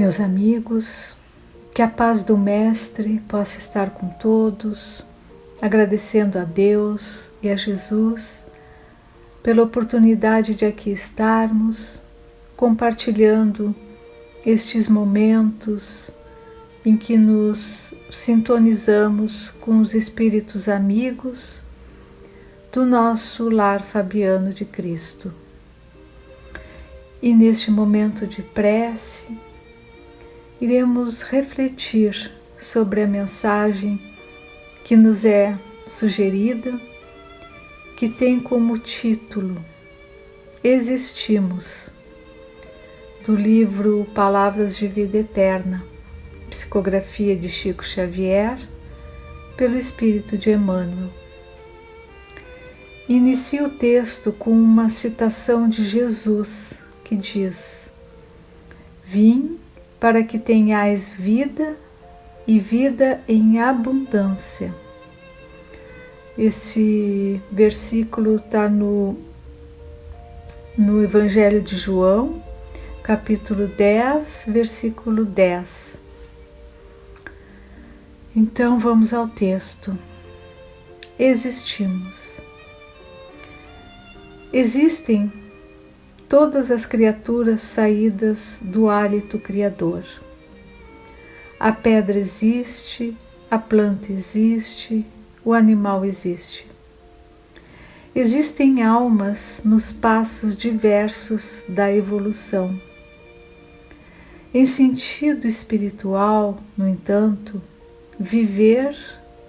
Meus amigos, que a paz do Mestre possa estar com todos, agradecendo a Deus e a Jesus pela oportunidade de aqui estarmos, compartilhando estes momentos em que nos sintonizamos com os espíritos amigos do nosso lar fabiano de Cristo. E neste momento de prece, iremos refletir sobre a mensagem que nos é sugerida, que tem como título Existimos, do livro Palavras de Vida Eterna, psicografia de Chico Xavier, pelo Espírito de Emmanuel. Inicio o texto com uma citação de Jesus, que diz: Vim para que tenhais vida e vida em abundância. Esse versículo está no Evangelho de João, capítulo 10, versículo 10. Então vamos ao texto. Existimos. Existem todas as criaturas saídas do hálito criador. A pedra existe, a planta existe, o animal existe. Existem almas nos passos diversos da evolução. Em sentido espiritual, no entanto, viver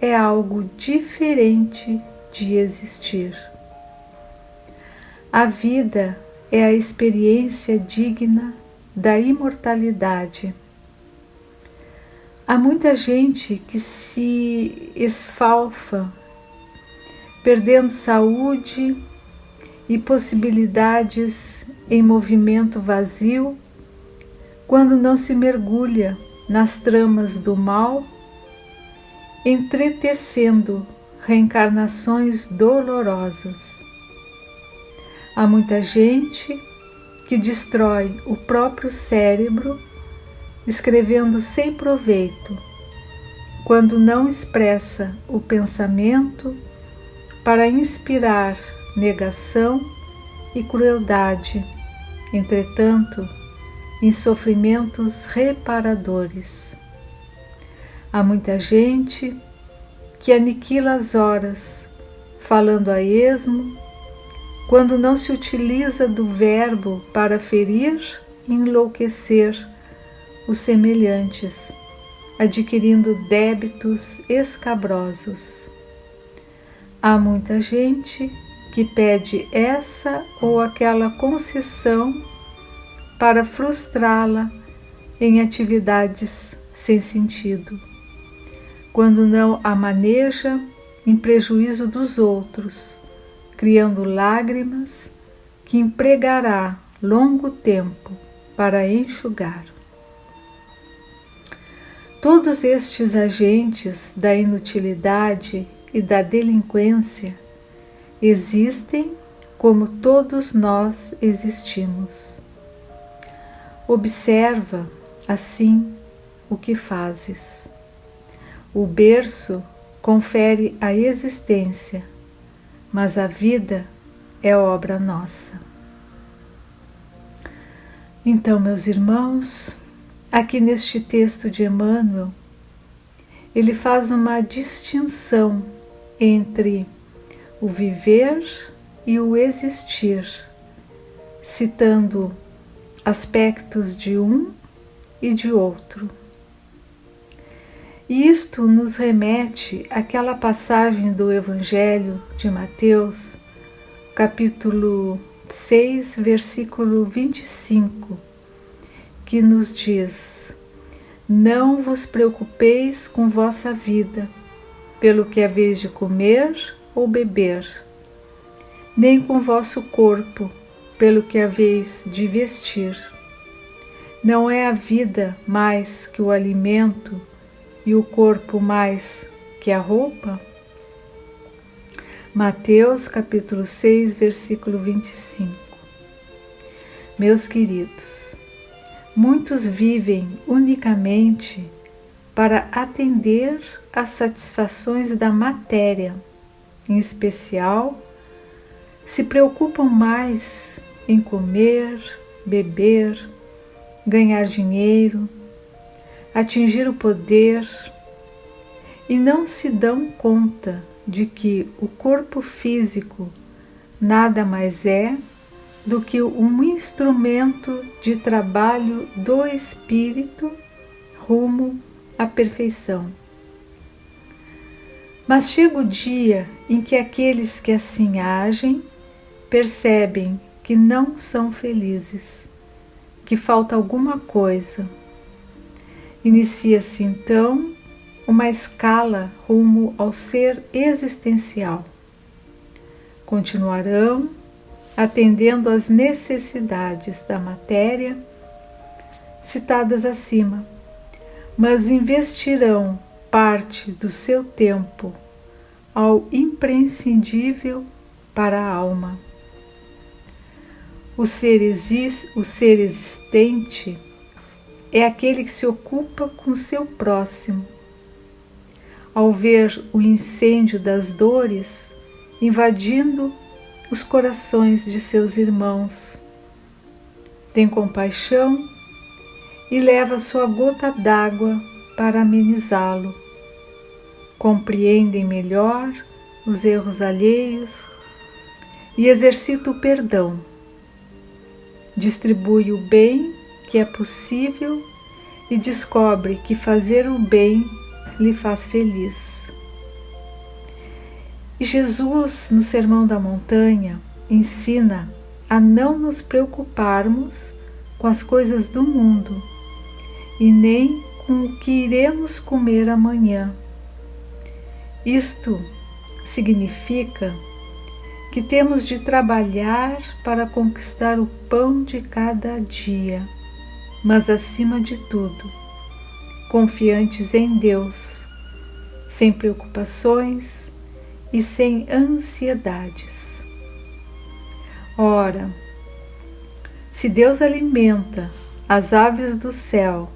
é algo diferente de existir. A vida é a experiência digna da imortalidade. Há muita gente que se esfalfa, perdendo saúde e possibilidades em movimento vazio, quando não se mergulha nas tramas do mal, entretecendo reencarnações dolorosas. Há muita gente que destrói o próprio cérebro escrevendo sem proveito, quando não expressa o pensamento para inspirar negação e crueldade, entretanto, em sofrimentos reparadores. Há muita gente que aniquila as horas, falando a esmo, quando não se utiliza do verbo para ferir e enlouquecer os semelhantes, adquirindo débitos escabrosos. Há muita gente que pede essa ou aquela concessão para frustrá-la em atividades sem sentido, quando não a maneja em prejuízo dos outros, criando lágrimas que empregará longo tempo para enxugar. Todos estes agentes da inutilidade e da delinquência existem como todos nós existimos. Observa, assim, o que fazes. O berço confere a existência, mas a vida é obra nossa. Então, meus irmãos, aqui neste texto de Emmanuel, ele faz uma distinção entre o viver e o existir, citando aspectos de um e de outro. E isto nos remete àquela passagem do Evangelho de Mateus, capítulo 6, versículo 25, que nos diz: Não vos preocupeis com vossa vida, pelo que haveis de comer ou beber, nem com vosso corpo, pelo que haveis de vestir. Não é a vida mais que o alimento e o corpo mais que a roupa? Mateus capítulo 6, versículo 25. Meus queridos, muitos vivem unicamente para atender às satisfações da matéria, em especial, se preocupam mais em comer, beber, ganhar dinheiro, atingir o poder e não se dão conta de que o corpo físico nada mais é do que um instrumento de trabalho do espírito rumo à perfeição. Mas chega o dia em que aqueles que assim agem percebem que não são felizes, que falta alguma coisa. Inicia-se então uma escala rumo ao ser existencial. Continuarão atendendo às necessidades da matéria citadas acima, mas investirão parte do seu tempo ao imprescindível para a alma. O ser existente é aquele que se ocupa com o seu próximo. Ao ver o incêndio das dores invadindo os corações de seus irmãos, tem compaixão e leva sua gota d'água para amenizá-lo. Compreendem melhor os erros alheios e exercita o perdão. Distribui o bem que é possível e descobre que fazer o bem lhe faz feliz. E Jesus, no Sermão da Montanha, ensina a não nos preocuparmos com as coisas do mundo e nem com o que iremos comer amanhã. Isto significa que temos de trabalhar para conquistar o pão de cada dia, mas acima de tudo, confiantes em Deus, sem preocupações e sem ansiedades. Ora, se Deus alimenta as aves do céu,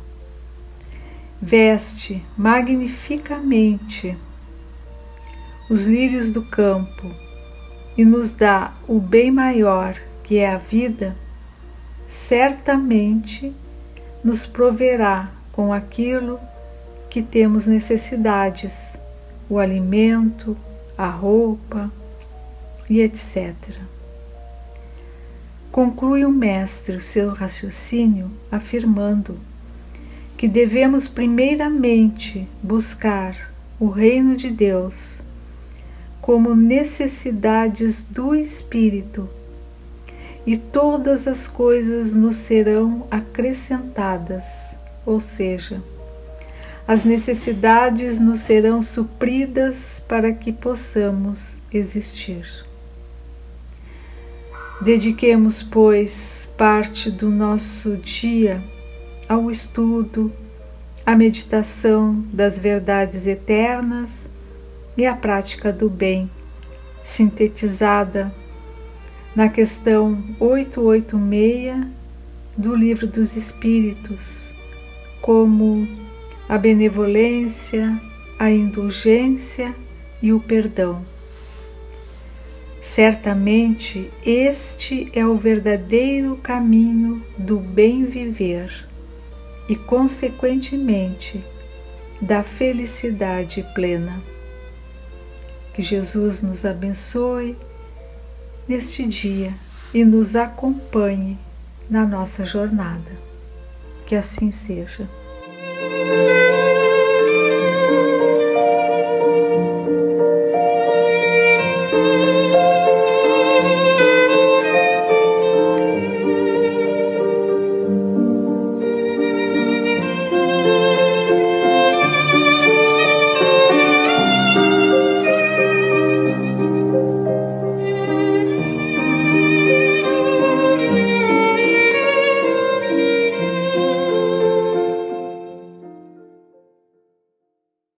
veste magnificamente os lírios do campo e nos dá o bem maior que é a vida, certamente nos proverá com aquilo que temos necessidades, o alimento, a roupa e etc. Conclui o mestre o seu raciocínio afirmando que devemos primeiramente buscar o reino de Deus como necessidades do Espírito, e todas as coisas nos serão acrescentadas, ou seja, as necessidades nos serão supridas para que possamos existir. Dediquemos, pois, parte do nosso dia ao estudo, à meditação das verdades eternas e à prática do bem, sintetizada na questão 886 do Livro dos Espíritos, como a benevolência, a indulgência e o perdão. Certamente este é o verdadeiro caminho do bem viver e, consequentemente, da felicidade plena. Que Jesus nos abençoe neste dia e nos acompanhe na nossa jornada. Que assim seja.